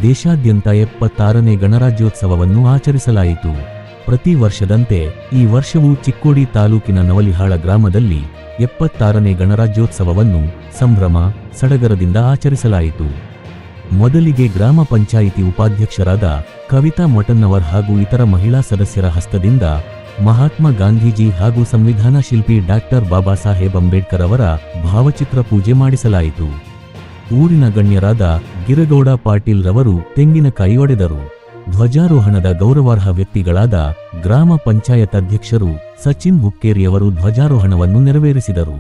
ದೇಶಾದ್ಯಂತ 76ನೇ ಗಣರಾಜ್ಯೋತ್ಸವವನ್ನು ಆಚರಿಸಲಾಯಿತು. ಪ್ರತಿ ವರ್ಷದಂತೆ ಈ ವರ್ಷವೂ ಚಿಕ್ಕೋಡಿ ತಾಲೂಕಿನ ನವಲಿಹಾಳ ಗ್ರಾಮದಲ್ಲಿ 76ನೇ ಗಣರಾಜ್ಯೋತ್ಸವವನ್ನು ಸಂಭ್ರಮ ಸಡಗರದಿಂದ ಆಚರಿಸಲಾಯಿತು. ಮೊದಲಿಗೆ ಗ್ರಾಮ ಪಂಚಾಯಿತಿ ಉಪಾಧ್ಯಕ್ಷರಾದ ಕವಿತಾ ಮೊಟನ್ನವರ್ ಹಾಗೂ ಇತರ ಮಹಿಳಾ ಸದಸ್ಯರ ಹಸ್ತದಿಂದ ಮಹಾತ್ಮ ಗಾಂಧೀಜಿ ಹಾಗೂ ಸಂವಿಧಾನ ಶಿಲ್ಪಿ ಡಾಕ್ಟರ್ ಬಾಬಾ ಸಾಹೇಬ್ ಅಂಬೇಡ್ಕರ್ ಅವರ ಭಾವಚಿತ್ರ ಪೂಜೆ ಮಾಡಿಸಲಾಯಿತು. ಊರಿನ ಗಣ್ಯರಾದ ಗಿರಗೌಡ ಪಾಟೀಲ್ ರವರು ತೆಂಗಿನಕಾಯಿ ಒಡೆದರು. ಧ್ವಜಾರೋಹಣದ ಗೌರವಾರ್ಹ ವ್ಯಕ್ತಿಗಳಾದ ಗ್ರಾಮ ಪಂಚಾಯತ್ ಅಧ್ಯಕ್ಷರು ಸಚಿನ್ ಹುಕ್ಕೇರಿಯವರು ಧ್ವಜಾರೋಹಣವನ್ನು ನೆರವೇರಿಸಿದರು.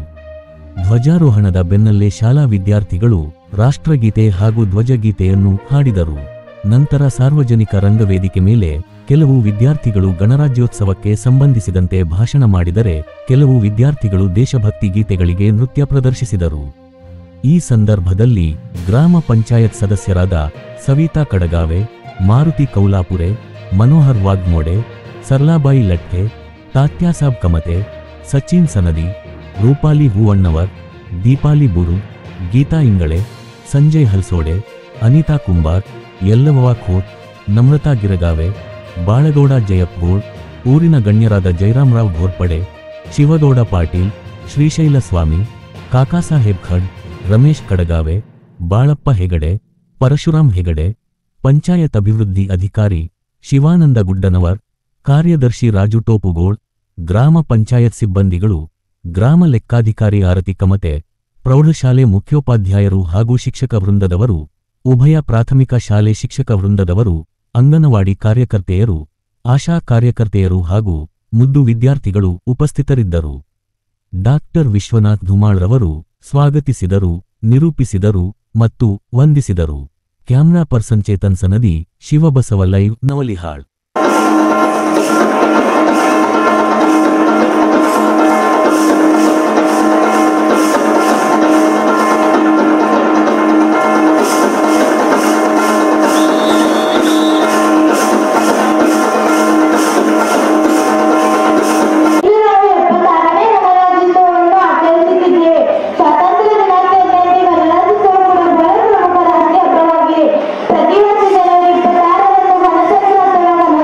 ಧ್ವಜಾರೋಹಣದ ಬೆನ್ನಲ್ಲೇ ಶಾಲಾ ವಿದ್ಯಾರ್ಥಿಗಳು ರಾಷ್ಟ್ರಗೀತೆ ಹಾಗೂ ಧ್ವಜಗೀತೆಯನ್ನು ಹಾಡಿದರು. ನಂತರ ಸಾರ್ವಜನಿಕ ರಂಗವೇದಿಕೆ ಮೇಲೆ ಕೆಲವು ವಿದ್ಯಾರ್ಥಿಗಳು ಗಣರಾಜ್ಯೋತ್ಸವಕ್ಕೆ ಸಂಬಂಧಿಸಿದಂತೆ ಭಾಷಣ ಮಾಡಿದರೆ, ಕೆಲವು ವಿದ್ಯಾರ್ಥಿಗಳು ದೇಶಭಕ್ತಿ ಗೀತೆಗಳಿಗೆ ನೃತ್ಯ ಪ್ರದರ್ಶಿಸಿದರು. ಈ ಸಂದರ್ಭದಲ್ಲಿ ಗ್ರಾಮ ಪಂಚಾಯತ್ ಸದಸ್ಯರಾದ ಸವಿತಾ ಕಡಗಾವೆ, ಮಾರುತಿ ಕೌಲಾಪುರೆ, ಮನೋಹರ್ ವಾಗ್ಮೋಡೆ, ಸರ್ಲಾಬಾಯಿ ಲಟ್ಕೆ, ತಾತ್ಯಾಸಾಬ್ ಕಮತೆ, ಸಚಿನ್ ಸನದಿ, ರೂಪಾಲಿ ಹೂವಣ್ಣವರ್, ದೀಪಾಲಿ ಬುರು, ಗೀತಾ ಇಂಗಳೆ, ಸಂಜಯ್ ಹಲ್ಸೋಡೆ, ಅನಿತಾ ಕುಂಬಾರ್, ಯಲ್ಲವ್ವ ಖೋತ್, ನಮ್ರತಾ ಗಿರಗಾವೆ, ಬಾಳಗೌಡ ಜಯಪ್ಗೋಳ್, ಊರಿನ ಗಣ್ಯರಾದ ಜಯರಾಮರಾವ್ ಘೋರ್ಪಡೆ, ಶಿವಗೌಡ ಪಾಟೀಲ್, ಶ್ರೀಶೈಲ ಸ್ವಾಮಿ, ಕಾಕಾಸಾಹೇಬ್ ಖಡ್, ರಮೇಶ್ ಕಡಗಾವೆ, ಬಾಳಪ್ಪ ಹೆಗಡೆ, ಪರಶುರಾಮ್ ಹೆಗಡೆ, ಪಂಚಾಯತ್ ಅಭಿವೃದ್ಧಿ ಅಧಿಕಾರಿ ಶಿವಾನಂದ ಗುಡ್ಡನವರ್, ಕಾರ್ಯದರ್ಶಿ ರಾಜು ಟೋಪುಗೋಳ್, ಗ್ರಾಮ ಪಂಚಾಯತ್ ಸಿಬ್ಬಂದಿಗಳು, ಗ್ರಾಮ ಲೆಕ್ಕಾಧಿಕಾರಿ ಆರತಿ ಕಮತೆ, ಪ್ರೌಢಶಾಲೆ ಮುಖ್ಯೋಪಾಧ್ಯಾಯರು ಹಾಗೂ ಶಿಕ್ಷಕ ವೃಂದದವರು, ಉಭಯ ಪ್ರಾಥಮಿಕ ಶಾಲೆ ಶಿಕ್ಷಕ ವೃಂದದವರು, ಅಂಗನವಾಡಿ ಕಾರ್ಯಕರ್ತೆಯರು, ಆಶಾ ಕಾರ್ಯಕರ್ತೆಯರು ಹಾಗೂ ಮುದ್ದು ವಿದ್ಯಾರ್ಥಿಗಳು ಉಪಸ್ಥಿತರಿದ್ದರು. ಡಾಕ್ಟರ್ ವಿಶ್ವನಾಥ್ ಧುಮಾಳ್ ರವರು ಸ್ವಾಗತಿಸಿದರು, ನಿರೂಪಿಸಿದರು ಮತ್ತು ವಂದಿಸಿದರು. Camera person Chetan Sanadi, Shivabasava live, Navalihal. ಪ್ರತಿ ವರ್ಷ ಜನವರಿ 26ರಂದು ಗಣತಂತ್ರ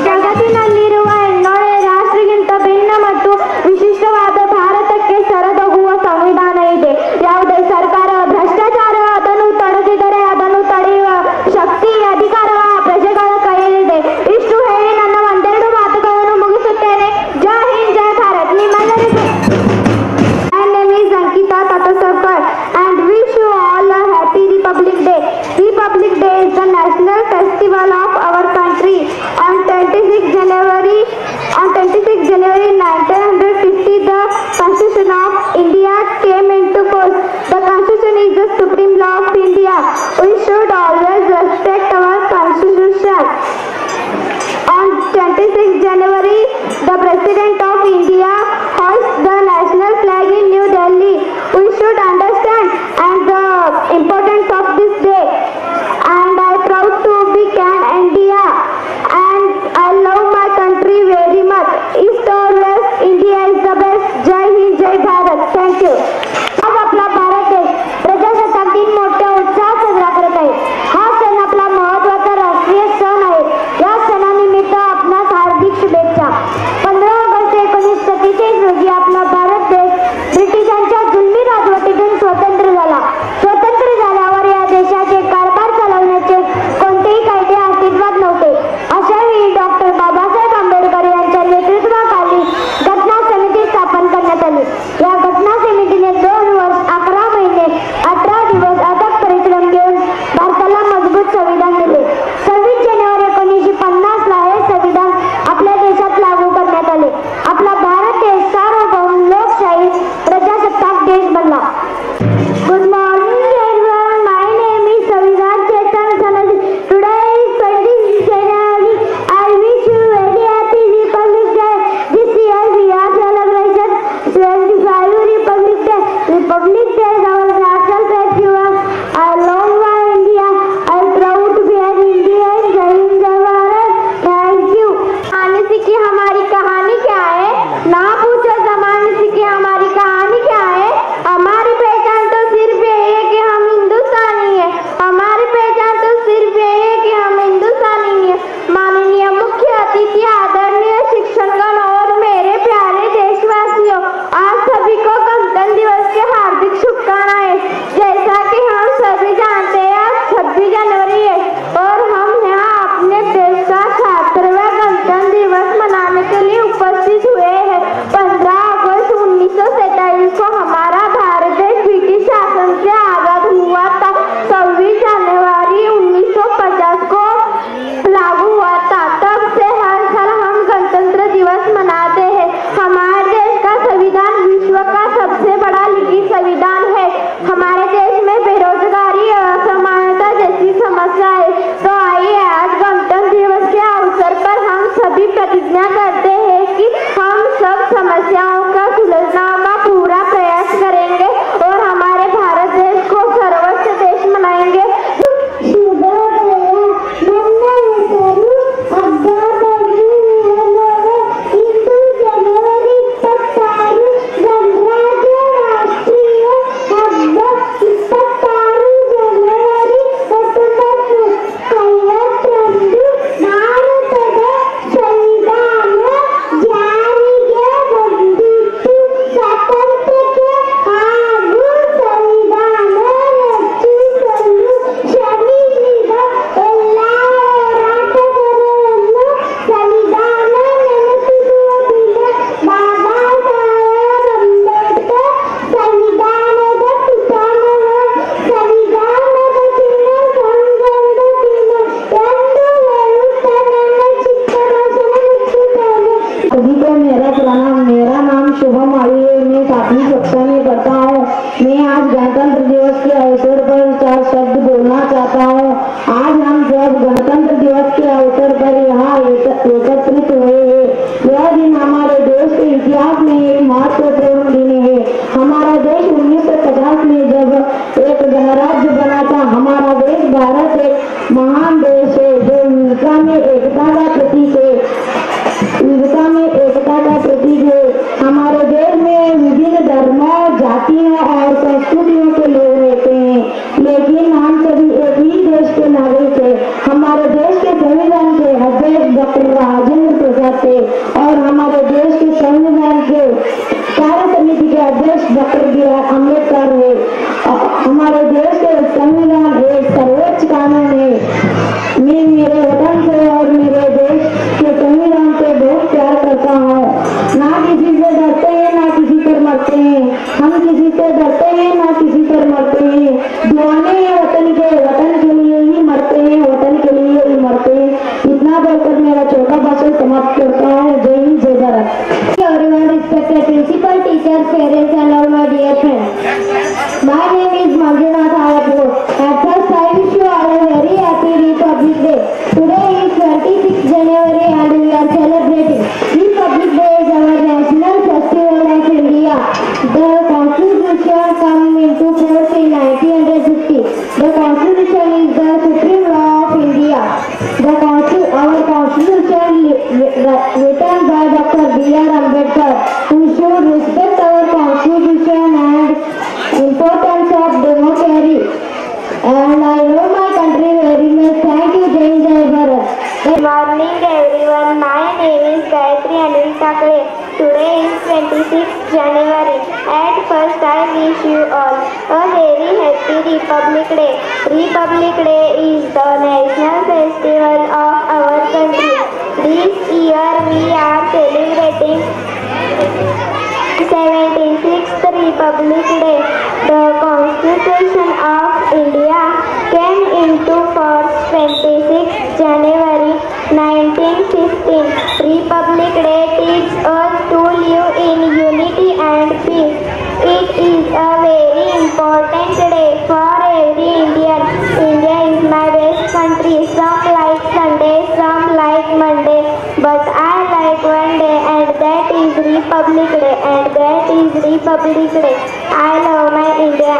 ಜಗತ್ತಿನಲ್ಲಿರುವ ಇನ್ನೊಂದು ರಾಷ್ಟ್ರಗಿಂತ ಭಿನ್ನ ಮತ್ತು ವಿಶಿಷ್ಟವಾದ ಭಾರತಕ್ಕೆ ಸರದೊಗುವ ಸಂವಿಧಾನ ಇದೆ. ಯಾವುದೇ ಸರ್ಕಾರ ಭ್ರಷ್ಟಾಚಾರ ಅದನ್ನು ತಡೆದಿದ್ದರೆ ಅದನ್ನು ತಡೆಯುವ ಶಕ್ತಿ ಅಧಿಕಾರ ಪ್ರಜೆಗಳ ಕೈಯಲ್ಲಿದೆ. ಇಷ್ಟು ಹೇಳಿ ನನ್ನ ಒಂದೆರಡು ಮಾತುಗಳನ್ನು ಮುಗಿಸುತ್ತೇನೆ. ಜೈ ಹಿಂದ್, ಜೈ ಭಾರತ್. ನಿಮ್ಮೆಲ್ಲರಿಗೂ My name is Ankita Tatasarkar and wish you all a happy Republic Day. Republic Day is the national festival of our country. On 26 January 1950, the Constitution of India came into force. The Constitution is the supreme law of India. We should always respect our Constitution. On 26 January, the President of India hoists the national flag in New Delhi. We should understand and the importance of this day. And I proud to be can India. And I love my country very much. East or West, India is the best. Jai Hind, Jai Bharat. Thank you. आज आपला भारत देश प्रजासत्ताक दिन मोठ्या उत्साहात साजरा करत आहे. हा सण आपला महत्त्वाचा राष्ट्रीय सण आहे. या सणानिमित्त आपणास हार्दिक शुभेच्छा. 15 ऑगस्ट 1947 रोजी आपला भारत देश ब्रिटिशांच्या जुलमी राजवटीतून स्वतंत्र झाला. स्वतंत्र झाल्यावर या देशाचे कारभार चालवण्याचे कोणतेही कायदे अस्तित्वात नव्हते. अशा वेळी डॉक्टर बाबासाहेब आंबेडकर यांच्या नेतृत्वाखाली घटना समिती स्थापन करण्यात आली. या घटना समितीने 2 वर्ष 11 महिने 18 दिवस अथक परिश्रम घेऊन भारताला मजबूत संविधान दिले. 26 जानेवारी 1950 ला हे संविधान आपल्या देशात लागू करण्यात आले. आपला भारत देश सार्वभौम लोकशाही प्रजासत्ताक देश बनला. Good morning everyone. My name is संविधान चेतन सनदी. Today is 26 January. I wish you very happy Republic Day. This year we are celebrating 25 Republic Day. Republic Day is our national festival. I love my India. I proud to be an Indian. Jai Hind, Jai Bharat. Thank you. जमाने से कि हमारी कहानी क्या है, ना पूछो जमाने से कि हमारी कहानी क्या है. हमारी पहचान तो सिर्फ ये है कि हम हिंदुस्तानी हैं. हमारी पहचान तो सिर्फ ये है कि हम हिंदुस्तानी हैं. माननीय मुख्य अतिथि, आदरणीय शिक्षकगण और मेरे प्यारे देशवासियों, आज सभी को गणतंत्र दिवस के हार्दिक शुभकामनाएं. जैसा कि हम सभी जानते हैं आज 26 जनवरी है और हम यहाँ अपने देश का 76वां गणतंत्र दिवस मनाने के लिए उपस्थित हुए हैं. 15 अगस्त 1947 को हमारा भारत देश ब्रिटिश शासन से आजाद हुआ था. 26 जनवरी 1950 को लागू हुआ था. तब से हर साल हम गणतंत्र दिवस मनाते हैं. हमारे देश का संविधान विश्व का सबसे बड़ा लिखित संविधान है. हमारे देश में बेरोजगारी, असमानता जैसी समस्या है. तो आइए आज गणतंत्र दिवस के अवसर पर हम सभी प्रतिज्ञा करते हैं कि हम सब समस्याओं का सुलझना का पूरा प्रयास करेंगे और हमारे भारत देश को सर्वोच्च देश बनाएंगे. मेरा नाम शुभम आई है. मैं 7वीं कक्षा में पढ़ता हूँ. मैं आज गणतंत्र दिवस के अवसर पर 4 शब्द बोलना चाहता हूँ. आज हम जब गणतंत्र दिवस के अवसर पर यहाँ एकत्रित हुए हैं, यह दिन हमारे देश के इतिहास में एक महत्वपूर्ण दिन है. हमारा देश 1950 में जब एक गणराज्य बना था. हमारा देश भारत एक महान देश है जो विविधता में एकता का प्रतीक है. हमारे देश में विभिन्न धर्मों, जातियों और संस्कृतियों के लोग रहते हैं, लेकिन हम सभी एक ही करते हैं। और हमारे देश के संविधान के कार्य समिति के अध्यक्ष डॉक्टर B.R. अम्बेडकर है। हमारे देश के संविधान एक सर्वोच्च कानून है। मैं मेरे वतन से और मेरे देश के संविधान से बहुत प्यार करता हूँ। ना किसी से डरते हैं ना किसी पर मरते हैं। हम किसी से डरते हैं ना किसी पर मरते हैं। दीवाने हैं वतन के लिए ही मरते हैं, वतन के लिए ही मरते हैं। इतना बोलकर मेरा छोटा भाषण समाप्त करता हूँ। जय हिंद, जय Bharat. Everyone, respected principal, teachers, parents, and all my dear friends. My name is Manjunath Ayapur. At first, I wish you all a very happy Republic Day. Today is 26th January and we are celebrating. Republic Day is our national festival of India. The Constitution came into force in 1950. The Constitution is the supreme law of India. Our Constitution written by Dr. B.R. Ambedkar. We should respect our Constitution and importance of democracy. And I love my country very much. Thank you, Jai Hind, Jai Bharat. Good morning, everyone. My name is Gayatri Anil Thakre. Today is 26th January. At first, I wish you all a very happy Republic Day. Republic Day is the national festival of our country. This year, we are celebrating 76th Republic Day. The Constitution of India came into force 26th January 1915. Republic Day teaches us to live in unity and peace. It is a very important day for every Indian. India is my best country. Some like Sunday, some like Monday, but I like one day, and that is Republic Day. I love my India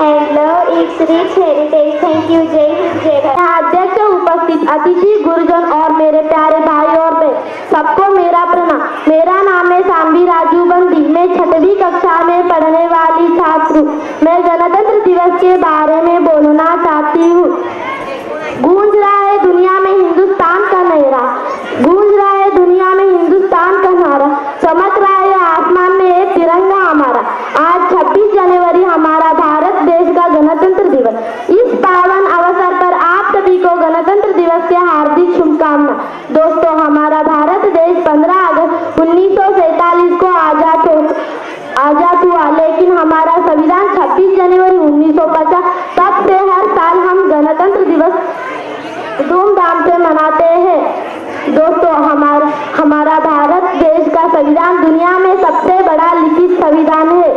and love its rich heritage. Thank you. जय हिंद, जय भारत। अध्यक्ष, उपस्थित अतिथि, गुरुजन और मेरे प्यारे भाई और बहन, सबको मेरा प्रणाम। मेरा नाम है साम्बी राजू बंदी। मैं 6वीं कक्षा में पढ़ने वाली छात्र हूँ। मैं गणतंत्र दिवस के बारे में बोलना चाहती हूँ। गूंज रहा है दुनिया में हिंदुस्तान का नारा, गूंज रहा है दुनिया में हिंदुस्तान का नारा, चमक रहा है आसमान में एक तिरंगा हमारा। आज 26 जनवरी हमारा भारत देश का गणतंत्र दिवस। इस पावन अवसर पर आप सभी को गणतंत्र दिवस के हार्दिक शुभकामनाएं। दोस्तों, हमारा भारत देश 15 अगस्त 1947 को आजाद हुआ, लेकिन हमारा संविधान 26 जनवरी 1950। तब से हर साल हम गणतंत्र दिवस धूमधाम से मनाते हैं। दोस्तों, हमारा भारत देश का संविधान दुनिया में सबसे बड़ा लिखित संविधान है।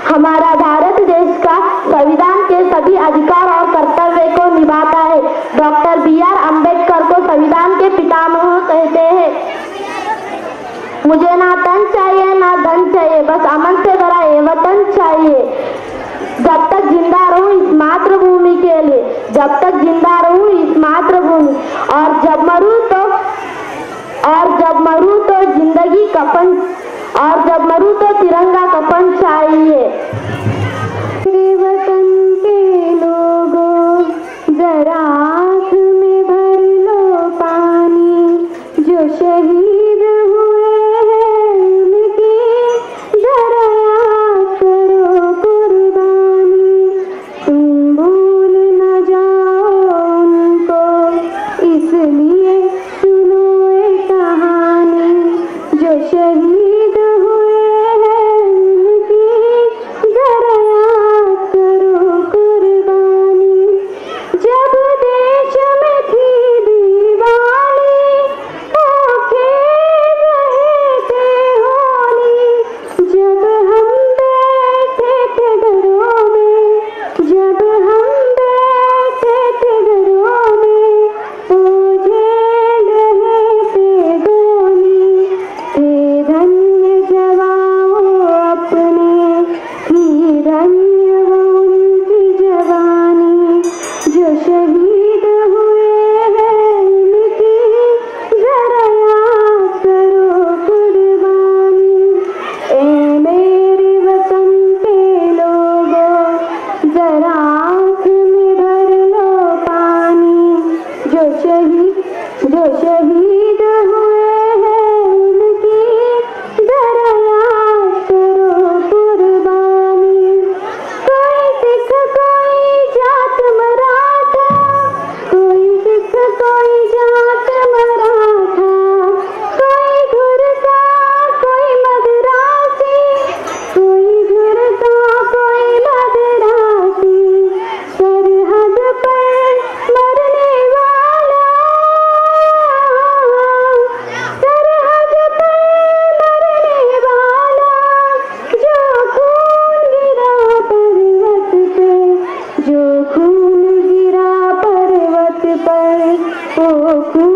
हमारा भारत देश का संविधान के सभी अधिकार और कर्तव्य को निभाता है। Doctor B.R. अम्बेडकर को संविधान के पितामह कहते हैं। मुझे ना तन चाहिए ना धन चाहिए, बस अमन से भरा ये वतन चाहिए। जब तक जिंदा रहूं इस मातृभूमि के लिए, जब तक जिंदा रहूं इस मातृभूमि, और जब मरूं तो जिंदगी कफन, और जब मरूं तो तिरंगा कफन चाहिए। मेरे वतन के लोगों, जरा आँख में भर लो पानी, जो शहीद हुए हैं उनकी जरा याद करो कुर्बानी। तुम भूल न जाओ उनको, इसलिए सुनो एक कहानी, जो शहीद हुए हैं उनकी जरा याद करो कुर्बानी। जब देश में थी दिवाली, आंखें रहे थे होली, जब हम बैठे थे घरों में, जब हम बैठे थे घरों में, ओझे रहे थे गोली। थे धन्य जवानों अपने, थी धन्य वो उनकी जवानी, जो शहीद हुए हैं उनकी जरा याद करो कुर्बानी। ए मेरे वतन के लोगों, जरा आँख में भर लो पानी, जो शहीद हुए ಹೋಗು